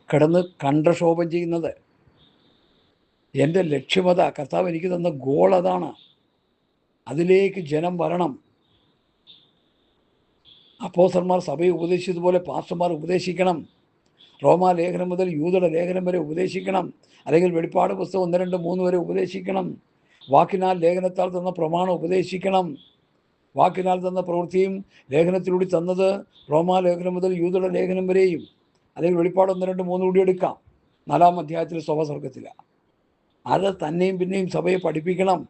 കിടന്ന് കണ്ഠക്ഷോഭം ചെയ്യുന്നത്. എൻ്റെ ലക്ഷ്യമത, കർത്താവ് എനിക്ക് തന്ന ഗോൾ അതാണ്. അതിലേക്ക് ജനം വരണം. അപ്പോസ്തലന്മാർ സഭയെ ഉപദേശിച്ചതുപോലെ പാസ്റ്റർമാർ ഉപദേശിക്കണം. റോമാലേഖനം മുതൽ യൂദയുടെ ലേഖനം വരെ ഉപദേശിക്കണം. അല്ലെങ്കിൽ വെളിപ്പാട് പുസ്തകം 1, 2, 3 വരെ ഉപദേശിക്കണം. വാക്കിനാൽ ലേഖനത്താൽ തന്ന പ്രമാണം ഉപദേശിക്കണം. വാക്കിനാൽ തന്ന പ്രവൃത്തിയും ലേഖനത്തിലൂടെ തന്നത് റോമാലേഖനം മുതൽ യൂദയുടെ ലേഖനം വരെയും, അല്ലെങ്കിൽ വെളിപ്പാട് 1, 2, 3 കൂടി എടുക്കാം. 4-ാം അധ്യായത്തിൽ സഭ സ്വർഗത്തിലാണ്. അത് തന്നെയും പിന്നെയും സഭയെ പഠിപ്പിക്കണം.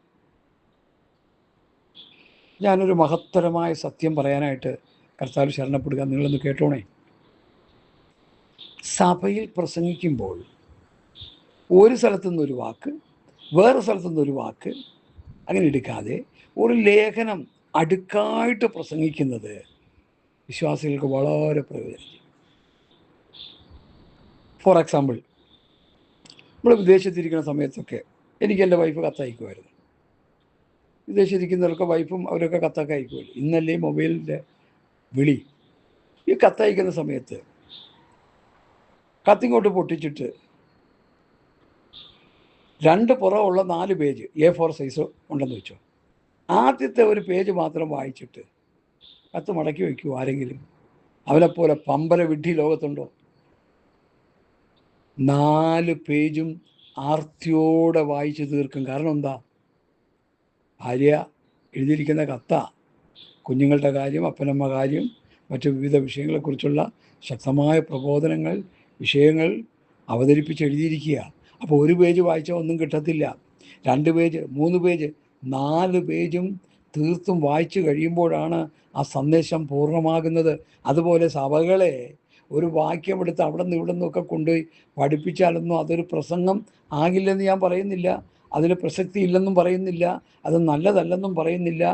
ഞാനൊരു മഹത്തരമായ സത്യം പറയാനായിട്ട് കർത്താവിൽ ശരണപ്പെടുക. നിങ്ങളൊന്ന് കേട്ടോണേ. സഭയിൽ പ്രസംഗിക്കുമ്പോൾ ഒരു സ്ഥലത്തുനിന്നൊരു വാക്ക്, വേറെ സ്ഥലത്തുനിന്നൊരു വാക്ക് അങ്ങനെ എടുക്കാതെ ഒരു ലേഖനം അടുക്കായിട്ട് പ്രസംഗിക്കുന്നത് വിശ്വാസികൾക്ക് വളരെ പ്രയോജനം ചെയ്യും. ഫോർ എക്സാമ്പിൾ, നമ്മൾ വിദേശത്തിരിക്കുന്ന സമയത്തൊക്കെ എനിക്ക് എൻ്റെ വൈഫ് കത്തയക്കുമായിരുന്നു. വിദേശത്തിരിക്കുന്നവർക്ക് വൈഫും അവരൊക്കെ കത്തൊക്കെ അയക്കുമല്ലോ. ഇന്നല്ലേ മൊബൈലിൻ്റെ വിളി. ഈ കത്തയക്കുന്ന സമയത്ത് കത്തിങ്ങോട്ട് പൊട്ടിച്ചിട്ട് 2 പുറമുള്ള 4 പേജ് A4 സൈസ് ഉണ്ടെന്ന് വെച്ചോ. ആദ്യത്തെ ഒരു പേജ് മാത്രം വായിച്ചിട്ട് കത്ത് മടക്കി വയ്ക്കുമോ ആരെങ്കിലും? അവനെപ്പോലെ പമ്പര വിഡ്ഢി ലോകത്തുണ്ടോ? 4 പേജും ആർത്തിയോടെ വായിച്ച് തീർക്കും. കാരണം എന്താ? ഭാര്യ എഴുതിയിരിക്കുന്ന കത്ത കുഞ്ഞുങ്ങളുടെ കാര്യം, അപ്പനമ്മ കാര്യം, മറ്റു വിവിധ വിഷയങ്ങളെക്കുറിച്ചുള്ള ശക്തമായ പ്രബോധനങ്ങൾ, വിഷയങ്ങൾ അവതരിപ്പിച്ചെഴുതിയിരിക്കുക. അപ്പോൾ 1 പേജ് വായിച്ചാൽ ഒന്നും കിട്ടത്തില്ല. 2 പേജ്, 3 പേജ്, 4 പേജും തീർത്തും വായിച്ചു കഴിയുമ്പോഴാണ് ആ സന്ദേശം പൂർണ്ണമാകുന്നത്. അതുപോലെ സഭകളെ ഒരു വാക്യം എടുത്ത് അവിടെ നിന്ന് ഇവിടെ നിന്നൊക്കെ കൊണ്ടുപോയി പഠിപ്പിച്ചാലൊന്നും അതൊരു പ്രസംഗം ആകില്ലെന്ന് ഞാൻ പറയുന്നില്ല. അതിൽ പ്രസക്തി ഇല്ലെന്നും പറയുന്നില്ല. അത് നല്ലതല്ലെന്നും പറയുന്നില്ല.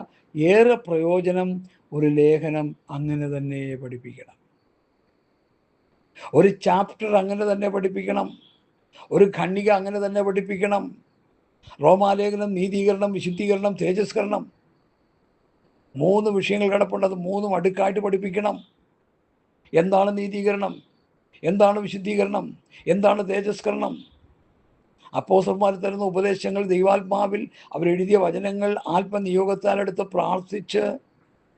ഏറെ പ്രയോജനം ഒരു ലേഖനം അങ്ങനെ തന്നെ പഠിപ്പിക്കണം. ഒരു ചാപ്റ്റർ അങ്ങനെ തന്നെ പഠിപ്പിക്കണം. ഒരു ഖണ്ഡിക അങ്ങനെ തന്നെ പഠിപ്പിക്കണം. റോമാലേഖനം നീതീകരണം, വിശുദ്ധീകരണം, തേജസ്കരണം, 3 വിഷയങ്ങൾ കിടപ്പുണ്ട്. അത് 3ഉം അടുക്കായിട്ട് പഠിപ്പിക്കണം. എന്താണ് നീതീകരണം? എന്താണ് വിശുദ്ധീകരണം? എന്താണ് തേജസ്കരണം? അപ്പോസ്തലന്മാർ തരുന്ന ഉപദേശങ്ങൾ ദൈവാത്മാവിൽ അവരെഴുതിയ വചനങ്ങൾ ആത്മനിയോഗത്താലെടുത്ത് പ്രാർത്ഥിച്ച്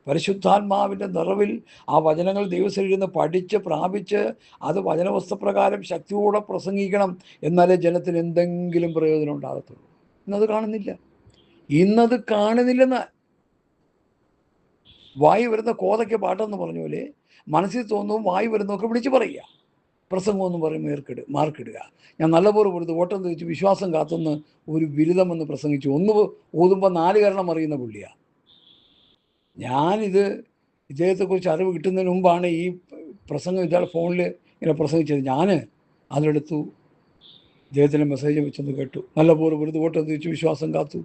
പരിശുദ്ധാത്മാവിൻ്റെ നിറവിൽ ആ വചനങ്ങൾ ദൈവസന്നിധിയിൽ നിന്ന് പഠിച്ച് പ്രാപിച്ച് അത് വചനവസ്തുപ്രകാരം ശക്തിയോടെ പ്രസംഗിക്കണം. എന്നാലേ ജനത്തിന് എന്തെങ്കിലും പ്രയോജനം ഉണ്ടാകത്തുള്ളൂ. ഇന്നത് കാണുന്നില്ലെന്ന് വായി വരുന്ന കോതയ്ക്ക് പാട്ടെന്ന് പറഞ്ഞ പോലെ മനസ്സിൽ തോന്നുന്നു വായി വരുന്നതൊക്കെ വിളിച്ച് പറയുക. പ്രസംഗമെന്ന് പറയും മാർക്കിടുക. ഞാൻ നല്ലപോലെ കൊടുത്ത് ഓട്ടം തിരിച്ച് വിശ്വാസം കാത്തുനിന്ന് ഒരു ബിരുദമെന്ന് പ്രസംഗിച്ചു. 1 ഊതുമ്പോൾ 4 കരണം അറിയുന്ന പുള്ളിയാണ്. ഇദ്ദേഹത്തെക്കുറിച്ച് അറിവ് കിട്ടുന്നതിന് മുമ്പാണ് ഈ പ്രസംഗം ഇയാൾ ഫോണിൽ ഇങ്ങനെ പ്രസംഗിച്ചത്. ഞാൻ അതിലെടുത്തു ഇദ്ദേഹത്തിൻ്റെ മെസ്സേജ് വെച്ചൊന്ന് കേട്ടു. നല്ലപോലെ വെറുതെ ഓട്ടം തിരിച്ച് വിശ്വാസം കാത്തു.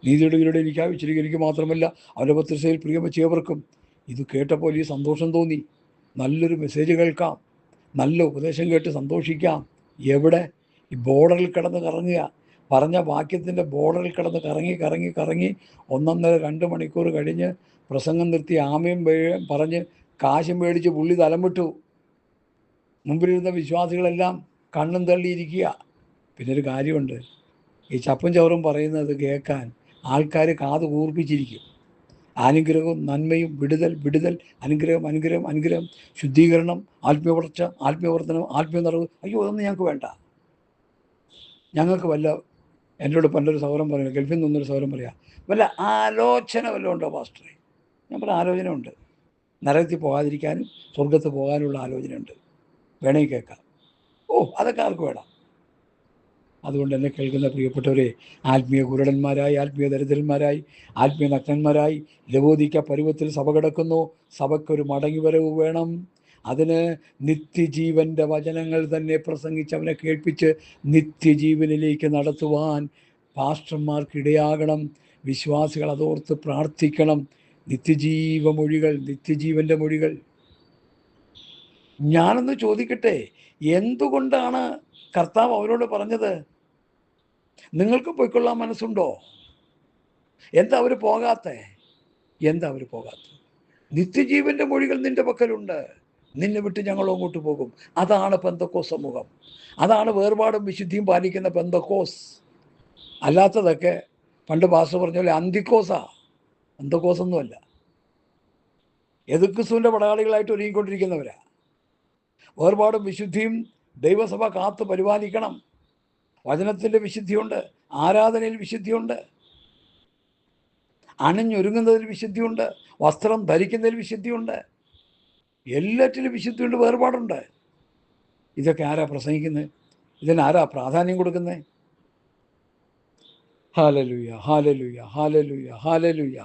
നീതിയുടെ വീരുടെ എനിക്ക് മാത്രമല്ല അവൻ്റെ പത്രികയിൽ പ്രിയം വെച്ച് ഏവർക്കും. ഇത് കേട്ടപ്പോൾ ഈ സന്തോഷം തോന്നി. നല്ലൊരു മെസ്സേജ് കേൾക്കാം, നല്ല ഉപദേശം കേട്ട് സന്തോഷിക്കാം. എവിടെ? ഈ ബോർഡറിൽ കിടന്ന് കറങ്ങുക. പറഞ്ഞ വാക്യത്തിൻ്റെ ബോർഡറിൽ കിടന്ന് കറങ്ങി 1.5-2 മണിക്കൂർ കഴിഞ്ഞ് പ്രസംഗം നിർത്തി ആമയും പറഞ്ഞ് കാശും മേടിച്ച് പുള്ളി തലം വിട്ടു. മുമ്പിലിരുന്ന വിശ്വാസികളെല്ലാം കണ്ണും തള്ളിയിരിക്കുക. പിന്നെ ഒരു കാര്യമുണ്ട്, ഈ ചപ്പും ചവറും പറയുന്നത് കേൾക്കാൻ ആൾക്കാർ കാത് കൂർപ്പിച്ചിരിക്കും. അനുഗ്രഹവും നന്മയും, വിടുതൽ, അനുഗ്രഹം, ശുദ്ധീകരണം, ആത്മീയവർച്ച, ആത്മീയവർദ്ധനം, ആത്മീയ നിറവ്. അയ്യോ, അതൊന്നും ഞങ്ങൾക്ക് വേണ്ട. ഞങ്ങൾക്ക് എന്നോട് പണ്ടൊരു സൗരം പറയുക, ഗൾഫിൽ നിന്നൊരു സൗരം പറയുക, വല്ല ആലോചന വല്ലതും ഉണ്ടോ പാസ്റ്ററെ? ഞാൻ പറഞ്ഞ ആലോചന ഉണ്ട്. നരകത്തിൽ പോകാതിരിക്കാനും സ്വർഗത്ത് പോകാനുള്ള ആലോചനയുണ്ട്. വേണമെങ്കിൽ കേൾക്കാം. അതൊക്കെ ആർക്ക് വേണം. അതുകൊണ്ട് എന്നെ കേൾക്കുന്ന പ്രിയപ്പെട്ടവരെ, ആത്മീയ കുരുടന്മാരായി, ആത്മീയ ദരിദ്രന്മാരായി, ആത്മീയ നഗ്നന്മാരായി ലവോദിക്ക പരുവത്തിൽ സഭ കിടക്കുന്നു. സഭയ്ക്കൊരു മടങ്ങിവരവ് വേണം. അതിന് നിത്യജീവൻ്റെ വചനങ്ങൾ തന്നെ പ്രസംഗിച്ച് അവനെ കേൾപ്പിച്ച് നിത്യജീവനിലേക്ക് നടത്തുവാൻ പാസ്റ്റർമാർക്കിടയാകണം. വിശ്വാസികൾ അതോർത്ത് പ്രാർത്ഥിക്കണം. നിത്യജീവമൊഴികൾ, നിത്യജീവൻ്റെ മൊഴികൾ. ഞാനൊന്ന് ചോദിക്കട്ടെ, എന്തുകൊണ്ടാണ് കർത്താവ് അവരോട് പറഞ്ഞത് നിങ്ങൾക്ക് പൊയ്ക്കൊള്ളാൻ മനസ്സുണ്ടോ? എന്താ അവർ പോകാത്തെ? നിത്യജീവൻ്റെ മൊഴികൾ നിന്റെ പക്കലുണ്ട്, നിന്നെ വിട്ട് ഞങ്ങളും അങ്ങോട്ട് പോകും. അതാണ് പെന്തക്കോസ് സമൂഹം. അതാണ് വേർപാടും വിശുദ്ധിയും പാലിക്കുന്ന പെന്തക്കോസ്. അല്ലാത്തതൊക്കെ പണ്ട് പാസ്റ്റർ പറഞ്ഞ പോലെ അന്തിക്കോസാ, പെന്തക്കോസൊന്നുമല്ല. എതിർക്രിസ്തുവിൻ്റെ പടയാളികളായിട്ട് ഒരുങ്ങിക്കൊണ്ടിരിക്കുന്നവരാ. വേർപാടും വിശുദ്ധിയും ദൈവസഭ കാത്ത് പരിപാലിക്കണം. വചനത്തിൻ്റെ വിശുദ്ധിയുണ്ട്, ആരാധനയിൽ വിശുദ്ധിയുണ്ട്, അണിഞ്ഞൊരുങ്ങുന്നതിൽ വിശുദ്ധിയുണ്ട്, വസ്ത്രം ധരിക്കുന്നതിൽ വിശുദ്ധിയുണ്ട്, എല്ലാറ്റിലും വിശുദ്ധിയുണ്ട്, വേർപാടുണ്ട്. ഇതൊക്കെ ആരാ പ്രസംഗിക്കുന്നത്? ഇതിനാരാ പ്രാധാന്യം കൊടുക്കുന്നത്? Hallelujah, hallelujah, hallelujah, hallelujah.